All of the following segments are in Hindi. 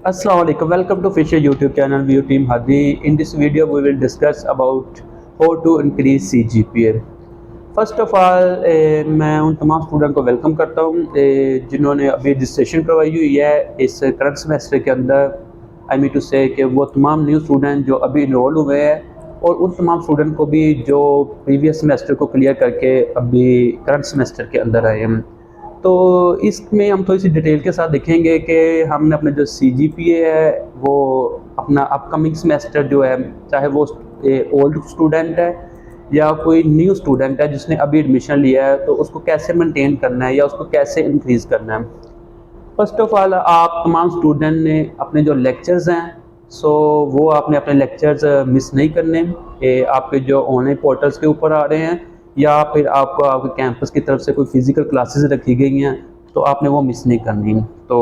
Assalamu alaikum. Welcome to Fisher YouTube channel. View Team Hadi. In this video, we will discuss about how to increase CGPA. First of all मैं उन तमाम स्टूडेंट को वेलकम करता हूँ जिन्होंने अभी रजिस्ट्रेशन करवाई हुई है इस करंट सेमेस्टर के अंदर। आई मीन टू से कि वो तमाम न्यू स्टूडेंट जो अभी इनरोल हुए हैं और उन तमाम स्टूडेंट को भी जो प्रीवियस सेमेस्टर को क्लियर करके अभी करंट सेमेस्टर के अंदर आए हैं। तो इसमें हम थोड़ी सी डिटेल के साथ देखेंगे कि हमने अपने जो CGPA है वो अपना अपकमिंग सेमेस्टर जो है, चाहे वो ओल्ड स्टूडेंट है या कोई न्यू स्टूडेंट है जिसने अभी एडमिशन लिया है, तो उसको कैसे मेंटेन करना है या उसको कैसे इंक्रीज़ करना है। फर्स्ट ऑफ ऑल आप तमाम स्टूडेंट ने अपने जो लेक्चर्स हैं वो आपने अपने लेक्चर्स मिस नहीं करने। आपके जो ऑनलाइन पोर्टल्स के ऊपर आ रहे हैं या फिर आपको आपके कैंपस की तरफ से कोई फिज़िकल क्लासेस रखी गई हैं तो आपने वो मिस नहीं करनी। तो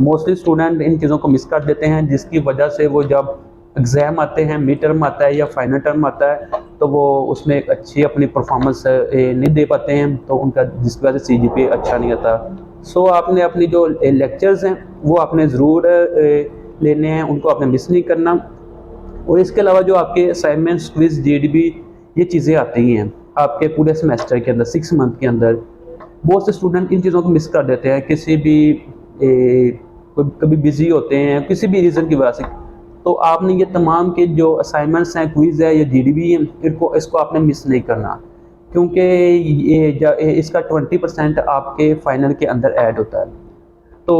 मोस्टली स्टूडेंट इन चीज़ों को मिस कर देते हैं, जिसकी वजह से वो जब एग्ज़ाम आते हैं, मिड टर्म आता है या फाइनल टर्म आता है, तो वो उसमें एक अच्छी अपनी परफॉर्मेंस नहीं दे पाते हैं, तो उनका जिसकी वजह से CGPA अच्छा नहीं आता। सो आपने अपनी जो लेक्चर्स हैं वो आपने ज़रूर लेने हैं, उनको आपने मिस नहीं करना। और इसके अलावा जो आपके असाइनमेंट्स, क्विज़, GDB ये चीज़ें आती हैं आपके पूरे सेमेस्टर के अंदर 6 मंथ के अंदर, बहुत से स्टूडेंट इन चीज़ों को मिस कर देते हैं किसी भी कभी बिज़ी होते हैं किसी भी रीज़न की वजह से। तो आपने ये तमाम के जो असाइनमेंट्स हैं, क्विज़ है या GDB है, इसको आपने मिस नहीं करना, क्योंकि इसका 20% आपके फाइनल के अंदर ऐड होता है। तो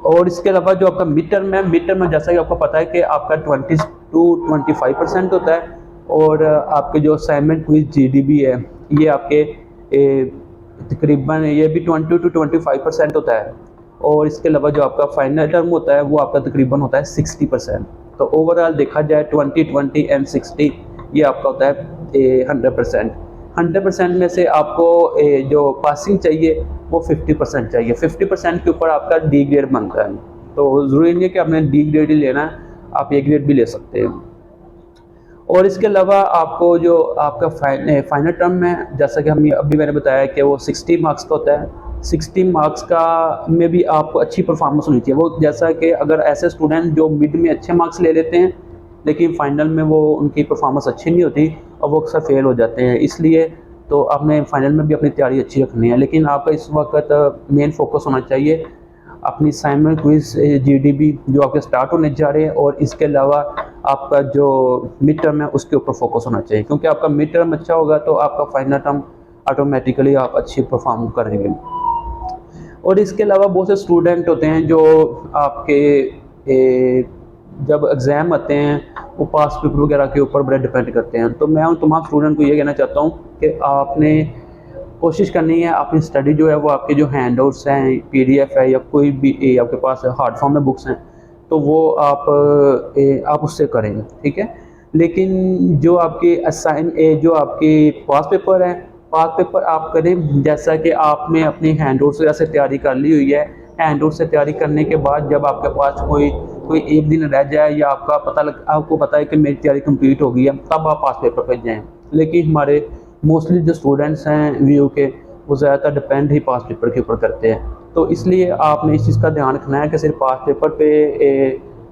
और इसके अलावा जो आपका मिड टर्म में जैसा कि आपको पता है कि आपका 20 to 25% होता है, और आपके जो असाइनमेंट, क्विज़, GDB है ये आपके तकरीबन ये भी 20 to 25% होता है। और इसके अलावा जो आपका फाइनल टर्म होता है वो आपका तकरीबन होता है 60%। तो ओवरऑल देखा जाए 20 एंड 60 ये आपका होता है 100%। 100% में से आपको जो पासिंग चाहिए वो 50% चाहिए। 50% के ऊपर आपका D ग्रेड बनता है। तो ज़रूरी नहीं है कि आपने D ग्रेड ही लेना है, आप A ग्रेड भी ले सकते हैं। और इसके अलावा आपको जो आपका फाइनल टर्म में, जैसा कि मैंने बताया कि वो 60 मार्क्स का होता है। 60 मार्क्स का में भी आपको अच्छी परफॉर्मेंस होनी चाहिए। वो जैसा कि अगर ऐसे स्टूडेंट जो मिड में अच्छे मार्क्स ले लेते हैं लेकिन फाइनल में वो उनकी परफॉर्मेंस अच्छी नहीं होती और वो अक्सर फेल हो जाते हैं, इसलिए तो आपने फाइनल में भी अपनी तैयारी अच्छी रखनी है। लेकिन आपका इस वक्त मेन फोकस होना चाहिए अपनी असाइनमेंट, क्विज़, GDB जो आपके स्टार्ट होने जा रहे हैं, और इसके अलावा आपका जो मिड टर्म है उसके ऊपर फोकस होना चाहिए, क्योंकि आपका मिड टर्म अच्छा होगा तो आपका फाइनल टर्म ऑटोमेटिकली आप अच्छी परफॉर्म करेंगे। और इसके अलावा बहुत से स्टूडेंट होते हैं जो आपके जब एग्ज़ाम आते हैं वो पास पेपर वगैरह के ऊपर बड़े डिपेंड करते हैं। तो मैं उन तमाम स्टूडेंट को ये कहना चाहता हूँ कि आपने कोशिश करनी है अपनी स्टडी जो है वो आपके जो हैंडआउट्स हैं, PDF है या कोई भी आपके पास हार्ड फॉर्म में बुक्स हैं, तो वो आप उससे करेंगे, ठीक है। लेकिन जो आपके जो आपके पास पेपर हैं, पास पेपर आप करें जैसा कि आपने अपनी हैंडआउट्स वगैरह से तैयारी कर ली हुई है। हैंडआउट से तैयारी करने के बाद जब आपके पास कोई एक दिन रह जाए या आपको पता है कि मेरी तैयारी कंप्लीट हो गई है, तब आप पास पेपर पर जाएँ। लेकिन हमारे मोस्टली जो स्टूडेंट्स हैं व्यू के, वो ज़्यादातर डिपेंड ही पास पेपर के ऊपर करते हैं। तो इसलिए आपने इस चीज़ का ध्यान रखना है कि सिर्फ पास पेपर पे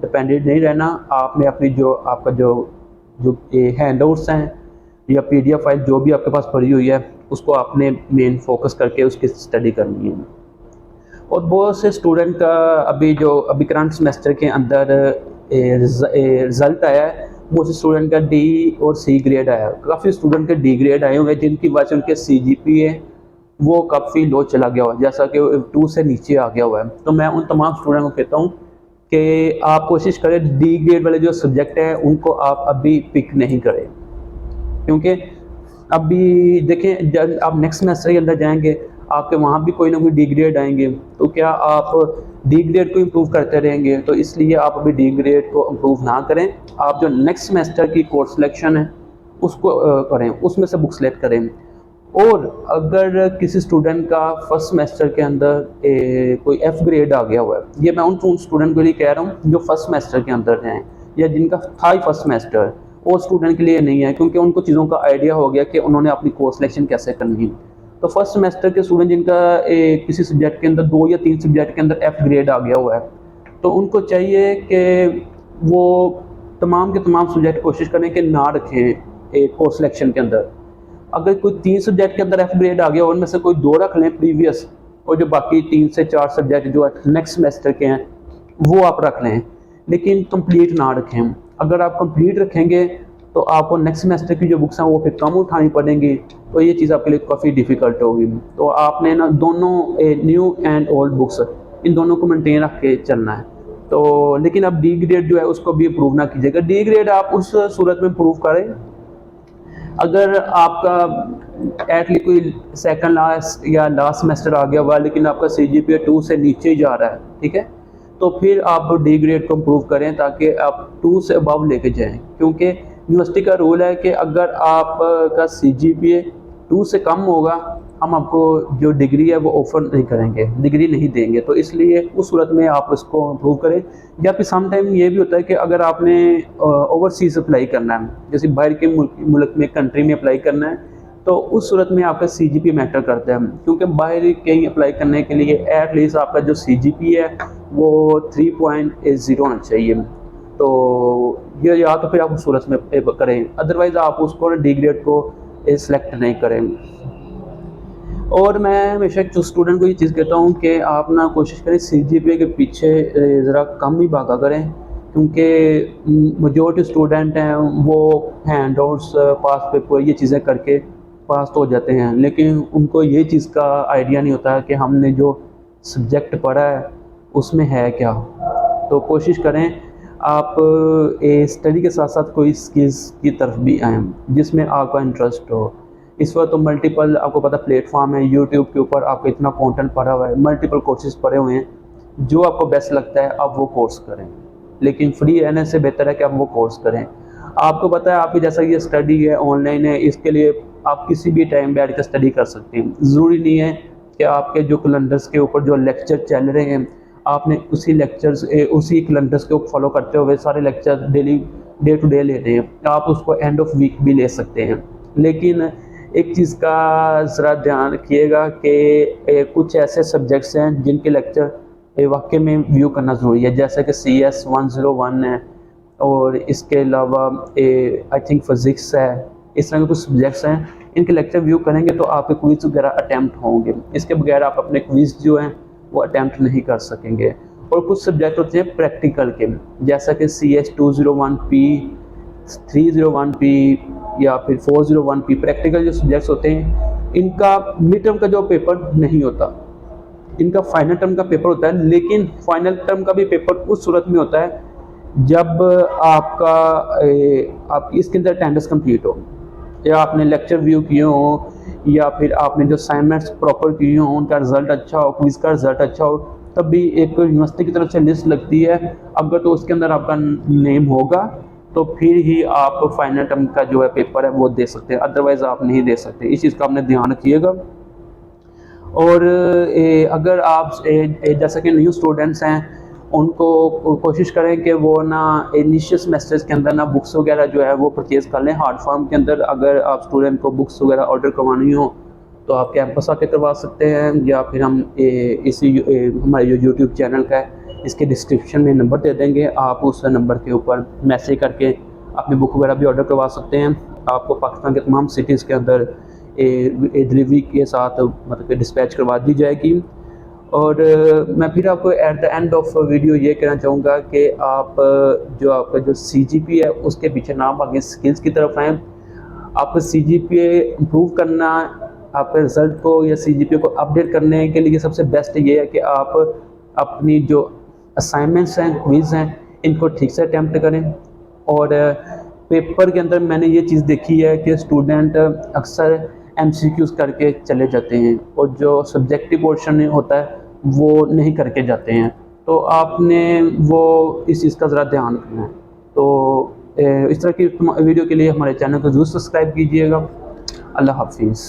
डिपेंडेंट नहीं रहना। आपने अपनी जो हैंडआउट्स हैं या PDF फाइल जो भी आपके पास पड़ी हुई है उसको आपने मेन फोकस करके उसकी स्टडी करनी है। और बहुत से स्टूडेंट का अभी करंट सेमेस्टर के अंदर रिज़ल्ट आया है, बहुत से स्टूडेंट का D और C ग्रेड आया है। काफ़ी स्टूडेंट के D ग्रेड आए हुए हैं जिनकी वजह से उनके CGPA वो काफ़ी लो चला गया हुआ है, जैसा कि 2 से नीचे आ गया हुआ है। तो मैं उन तमाम स्टूडेंट को कहता हूँ कि आप कोशिश करें D ग्रेड वाले जो सब्जेक्ट हैं उनको आप अभी पिक नहीं करें, क्योंकि अभी देखें जब आप नेक्स्ट सेमेस्टर के अंदर जाएंगे आपके वहाँ भी कोई ना कोई D ग्रेड आएंगे, तो क्या आप D ग्रेड को इम्प्रूव करते रहेंगे? तो इसलिए आप अभी D ग्रेड को इम्प्रूव ना करें, आप जो नेक्स्ट सेमेस्टर की कोर्स सिलेक्शन है उसको करें, उसमें से बुक सेलेक्ट करें। और अगर किसी स्टूडेंट का फर्स्ट सेमेस्टर के अंदर कोई F ग्रेड आ गया हुआ है, ये मैं उन स्टूडेंट के लिए कह रहा हूँ जो फर्स्ट सेमेस्टर के अंदर हैं या जिनका था ही फर्स्ट सेमेस्टर, वो स्टूडेंट के लिए नहीं है, क्योंकि उनको चीज़ों का आइडिया हो गया कि उन्होंने अपनी कोर्स सिलेक्शन कैसे करनी है। तो फर्स्ट सेमेस्टर के स्टूडेंट जिनका किसी सब्जेक्ट के अंदर 2 या 3 सब्जेक्ट के अंदर F ग्रेड आ गया हुआ है, तो उनको चाहिए कि वो तमाम के तमाम सब्जेक्ट कोशिश करें कि ना रखें एक कोर्स सिलेक्शन के अंदर। अगर कोई 3 सब्जेक्ट के अंदर F ग्रेड आ गया और उनमें से कोई 2 रख लें प्रीवियस, और जो बाकी 3 से 4 सब्जेक्ट जो नेक्स्ट सेमेस्टर के हैं वो आप रख लें, लेकिन कंप्लीट ना रखें। अगर आप कंप्लीट रखेंगे तो आपको नेक्स्ट सेमेस्टर की जो बुक्स हैं वो फिर कम उठानी पड़ेंगी, तो ये चीज़ आपके लिए काफ़ी डिफ़िकल्ट होगी। तो आपने ना दोनों न्यू एंड ओल्ड बुक्स इन दोनों को मेंटेन रख के चलना है। तो लेकिन अब डी ग्रेड जो है उसको भी अप्रूव ना कीजिएगा। डी ग्रेड आप उस सूरत में अप्रूव करें अगर आपका एटलीस्ट कोई सेकंड लास्ट या लास्ट सेमेस्टर आ गया हुआ लेकिन आपका CGPA 2 से नीचे ही जा रहा है, ठीक है, तो फिर आप डी ग्रेड को इम्प्रूव करें ताकि आप 2 से अबव लेके जाएं। क्योंकि यूनिवर्सिटी का रूल है कि अगर आपका CGPA 2 से कम होगा हम आपको जो डिग्री है वो ऑफर नहीं करेंगे, डिग्री नहीं देंगे। तो इसलिए उस सूरत में आप इसको इम्प्रूव करें। या फिर सम टाइम ये भी होता है कि अगर आपने ओवरसीज अप्लाई करना है, जैसे बाहर के मुल्क में कंट्री में अप्लाई करना है, तो उस सूरत में आपका CGPA मैटर करता है। क्योंकि बाहर कहीं अप्लाई करने के लिए एटलीस्ट आपका जो CGPA है वो 3.80 होना चाहिए। तो ये या तो फिर आप उस सूरत में करें, अदरवाइज़ आप उसको डी ग्रेड को सिलेक्ट नहीं करें। और मैं हमेशा एक स्टूडेंट को ये चीज़ कहता हूँ कि आप ना कोशिश करें CGPA के पीछे ज़रा कम ही भागा करें, क्योंकि मेजॉरिटी स्टूडेंट हैं वो हैंड आउट्स पास पेपर ये चीज़ें करके पास तो हो जाते हैं, लेकिन उनको ये चीज़ का आइडिया नहीं होता कि हमने जो सब्जेक्ट पढ़ा है उसमें है क्या। तो कोशिश करें आप स्टडी के साथ साथ कोई स्किल्स की तरफ भी आएँ जिसमें आपका इंटरेस्ट हो। इस वक्त तो मल्टीपल आपको पता प्लेटफॉर्म है, यूट्यूब के ऊपर आपको इतना कंटेंट पड़ा हुआ है, मल्टीपल कोर्सेज पड़े हुए हैं, जो आपको बेस्ट लगता है आप वो कोर्स करें। लेकिन फ्री रहने से बेहतर है कि आप वो कोर्स करें। आपको पता है आपकी जैसा ये स्टडी है ऑनलाइन है, इसके लिए आप किसी भी टाइम बैठ कर स्टडी कर सकते हैं। ज़रूरी नहीं है कि आपके जो कैलेंडर्स के ऊपर जो लेक्चर चल रहे हैं आपने उसी कैलेंडर्स के ऊपर फॉलो करते हुए सारे lecture daily day to day लेने हैं। आप उसको एंड ऑफ वीक भी ले सकते हैं। लेकिन एक चीज़ का ज़रा ध्यान रखिएगा कि कुछ ऐसे सब्जेक्ट्स हैं जिनके लेक्चर वाकई में व्यू करना ज़रूरी है, जैसे कि CS 101 है, और इसके अलावा आई थिंक फिज़िक्स है। इस तरह के कुछ सब्जेक्ट्स हैं, इनके लेक्चर व्यू करेंगे तो आपके क्विज़ वगैरह अटैम्प्ट होंगे। इसके बगैर आप अपने क्विज़ जो हैं वो अटैम्प्ट नहीं कर सकेंगे। और कुछ सब्जेक्ट होते हैं प्रैक्टिकल के, जैसा कि CS 201P, 301P या फिर 401P। प्रैक्टिकल जो सब्जेक्ट्स होते हैं इनका मिड टर्म का जो पेपर नहीं होता, इनका फाइनल टर्म का पेपर होता है। लेकिन फाइनल टर्म का भी पेपर उस सूरत में होता है जब आपका आप इसके अंदर अटेंडेंस कंप्लीट हो, या आपने लेक्चर व्यू किए हो, या फिर आपने जो असाइनमेंट्स प्रॉपर किए हो, उनका रिजल्ट अच्छा हो, क्विज़ का रिजल्ट अच्छा हो, तब भी एक यूनिवर्सिटी की तरफ से लिस्ट लगती है। अगर तो उसके अंदर आपका नेम होगा तो फिर ही आप फाइनल टर्म का जो है पेपर है वो दे सकते हैं, अदरवाइज़ आप नहीं दे सकते। इस चीज़ का आपने ध्यान रखिएगा। और अगर आप जैसा कि न्यू स्टूडेंट्स हैं उनको कोशिश करें कि वो ना इनिशियल सेमेस्टर्स के अंदर ना बुक्स वगैरह जो है वो परचेज़ कर लें हार्ड फॉर्म के अंदर। अगर आप स्टूडेंट को बुक्स वगैरह ऑर्डर करवानी हो तो आप कैंपस आके करवा सकते हैं, या फिर हम हमारे जो यूट्यूब चैनल का है इसके डिस्क्रिप्शन में नंबर दे देंगे, आप उस नंबर के ऊपर मैसेज करके अपनी बुक वगैरह भी ऑर्डर करवा सकते हैं। आपको पाकिस्तान के तमाम सिटीज़ के अंदर डिलीवरी के साथ मतलब डिस्पैच करवा दी जाएगी। और मैं फिर आपको at the end of video ये कहना चाहूँगा कि आप जो आपका जो CGPA है उसके पीछे ना भागें, स्किल्स की तरफ आएँ। आपका CGPA इम्प्रूव करना, आपके रिज़ल्ट को या CGPA को अपडेट करने के लिए सबसे बेस्ट ये है कि आप अपनी जो असाइनमेंट्स हैं, क्विज़ हैं, इनको ठीक से अटैम्प्ट करें। और पेपर के अंदर मैंने ये चीज़ देखी है कि स्टूडेंट अक्सर MCQs करके चले जाते हैं और जो सब्जेक्टिव पोर्शन होता है वो नहीं करके जाते हैं। तो आपने वो इस चीज़ का ज़रा ध्यान रखना है। तो इस तरह की वीडियो के लिए हमारे चैनल को ज़रूर सब्सक्राइब कीजिएगा। अल्लाह हाफिज़।